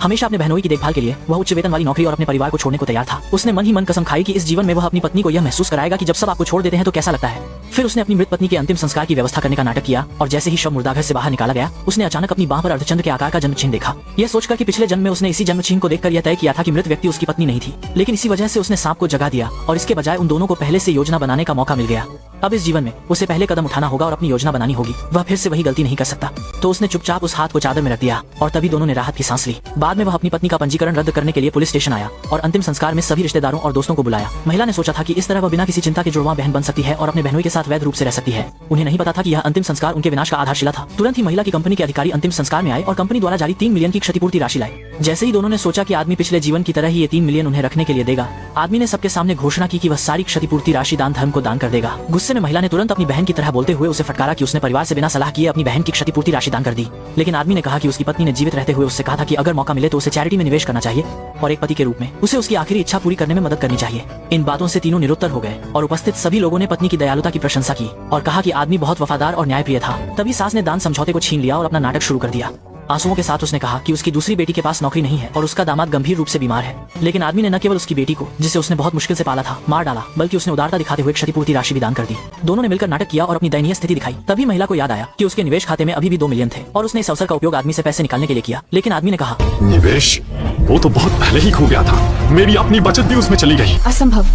हमेशा अपने बहनोई की देखभाल के लिए वह उच्च वेतन वाली नौकरी और अपने परिवार को छोड़ने को तैयार था। उसने मन ही मन कसम खाई कि इस जीवन में वह अपनी पत्नी को यह महसूस कराएगा कि जब सब आपको छोड़ देते हैं तो कैसा लगता है। फिर उसने अपनी मृत पत्नी के अंतिम संस्कार की व्यवस्था करने का नाटक किया और जैसे ही शव मुर्दाघर से बाहर निकाला गया, उसने अचानक अपनी बाह पर अर्धचंद्र के आकार का जन्म चिन्ह देखा। यह सोचकर कि पिछले जन्म में उसने इसी जन्म चिन्ह को देखकर यह तय किया था कि मृत व्यक्ति उसकी पत्नी नहीं थी, लेकिन इसी वजह से उसने सांप को जगा दिया और इसके बजाय उन दोनों को पहले से योजना बनाने का मौका मिल गया। अब इस जीवन में उसे पहले कदम उठाना होगा और अपनी योजना बनानी होगी। वह फिर से वही गलती नहीं कर सकता। तो उसने चुपचाप उस हाथ को चादर में रख दिया और तभी दोनों ने राहत की सांस ली। बाद में वह अपनी पत्नी का पंजीकरण रद्द करने के लिए पुलिस स्टेशन आया और अंतिम संस्कार में सभी रिश्तेदारों और दोस्तों को बुलाया। महिला ने सोचा था कि इस तरह वह बिना किसी चिंता के जुड़वां बहन बन सकती है और अपने बहनोई के साथ वैध रूप से रह सकती है। उन्हें नहीं पता था कि यह अंतिम संस्कार उनके विनाश का आधारशिला था। तुरंत ही महिला की कंपनी के अधिकारी अंतिम संस्कार में आए और कंपनी द्वारा जारी 3 मिलियन की क्षतिपूर्ति राशि लाए। जैसे ही दोनों ने सोचा कि आदमी पिछले जीवन की तरह ही ये 3 मिलियन उन्हें रखने के लिए देगा, आदमी ने सबके सामने घोषणा की कि वह सारी क्षतिपूर्ति राशि दान धर्म को दान कर देगा। गुस्से में महिला ने तुरंत अपनी बहन की तरह बोलते हुए उसे फटकारा कि उसने परिवार से बिना सलाह किए अपनी बहन की क्षतिपूर्ति राशि दान कर दी। लेकिन आदमी ने कहा कि उसकी पत्नी ने जीवित रहते हुए उससे कहा था कि अगर मौका मिले तो उसे चैरिटी में निवेश करना चाहिए और एक पति के रूप में उसे उसकी आखिरी इच्छा पूरी करने में मदद करनी चाहिए। इन बातों से तीनों निरुत्तर हो गए और उपस्थित सभी लोगों ने पत्नी की दयालुता की प्रशंसा की और कहा कि आदमी बहुत वफादार और न्यायप्रिय था। तभी सास ने दान समझौते को छीन लिया और अपना नाटक शुरू कर दिया। आंसुओं के साथ उसने कहा कि उसकी दूसरी बेटी के पास नौकरी नहीं है और उसका दामाद गंभीर रूप से बीमार है। लेकिन आदमी ने न केवल उसकी बेटी को, जिसे उसने बहुत मुश्किल से पाला था, मार डाला, बल्कि उसने उदारता दिखाते हुए क्षतिपूर्ति राशि भी दान कर दी। दोनों ने मिलकर नाटक किया और अपनी दयनीय स्थिति दिखाई। तभी महिला को याद आया कि उसके निवेश खाते में अभी भी 2 मिलियन थे और उसने इस अवसर का उपयोग आदमी से पैसे निकालने के लिए किया। लेकिन आदमी ने कहा, निवेश वो तो बहुत पहले ही खो गया था, मेरी अपनी बचत भी उसमें चली गई। असंभव,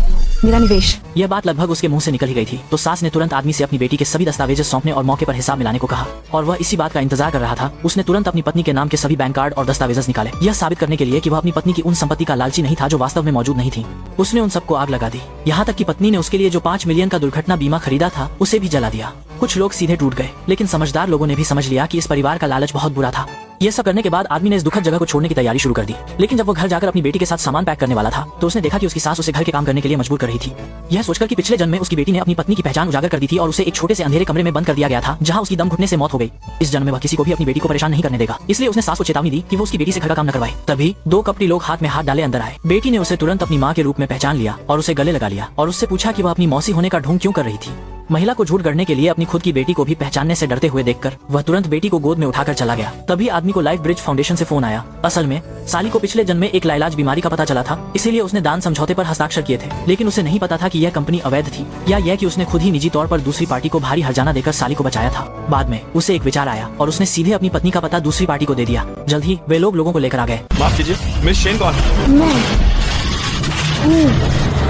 मेरा निवेश। यह बात लगभग उसके मुंह से निकल ही गई थी तो सास ने तुरंत आदमी से अपनी बेटी के सभी दस्तावेज सौंपने और मौके पर हिसाब मिलाने को कहा और वह इसी बात का इंतजार कर रहा था। उसने तुरंत अपनी पत्नी के नाम के सभी बैंक कार्ड और दस्तावेज निकाले, यह साबित करने के लिए कि वह अपनी पत्नी की उन संपत्ति का लालची नहीं था जो वास्तव में मौजूद नहीं थी। उसने उन सबको आग लगा दी, यहाँ तक कि पत्नी ने उसके लिए जो 5 मिलियन का दुर्घटना बीमा खरीदा था उसे भी जला दिया। कुछ लोग सीधे टूट गए, लेकिन समझदार लोगों ने भी समझ लिया कि इस परिवार का लालच बहुत बुरा था। ये सब करने के बाद आदमी ने इस दुखद जगह को छोड़ने की तैयारी शुरू कर दी। लेकिन जब वो घर जाकर अपनी बेटी के साथ सामान पैक करने वाला था तो उसने देखा कि उसकी सास उसे घर के काम करने के लिए मजबूर कर रही थी। यह सोचकर कि पिछले जन्म में उसकी बेटी ने अपनी पत्नी की पहचान उजागर कर दी थी और उसे एक छोटे से अंधेरे कमरे में बंद कर दिया गया था जहां उसकी दम घुटने से मौत हो गई। इस जन्म में वह किसी को भी अपनी बेटी को परेशान नहीं करने देगा, इसलिए उसने सास को चेतावनी दी कि वो उसकी बेटी से घर का काम न करवाए। तभी 2 कपटी लोग हाथ में हाथ डाले अंदर आए। बेटी ने उसे तुरंत अपनी माँ के रूप में पहचान लिया और उसे गले लगा लिया और उससे पूछा कि वह अपनी मौसी होने का ढोंग क्यों कर रही थी। महिला को झूठ गढ़ने के लिए अपनी खुद की बेटी को भी पहचानने से डरते हुए देखकर वह तुरंत बेटी को गोद में उठाकर चला गया। तभी आदमी को लाइफ ब्रिज फाउंडेशन से फोन आया। असल में साली को पिछले जन्म में एक लाइलाज बीमारी का पता चला था, इसीलिए उसने दान समझौते पर हस्ताक्षर किए थे। लेकिन उसे नहीं पता था कि यह कंपनी अवैध थी या यह कि उसने खुद ही निजी तौर पर दूसरी पार्टी को भारी हर्जाना देकर साली को बचाया था। बाद में उसे एक विचार आया और उसने सीधे अपनी पत्नी का पता दूसरी पार्टी को दे दिया। जल्द ही वे लोगों को लेकर आ गए। माफ कीजिए, मिस शेन कौन है?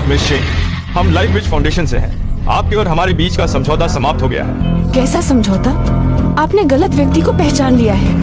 मिस शेन, हम लाइफ ब्रिज फाउंडेशन से हैं। आपके और हमारे बीच का समझौता समाप्त हो गया है। कैसा समझौता? आपने गलत व्यक्ति को पहचान लिया है।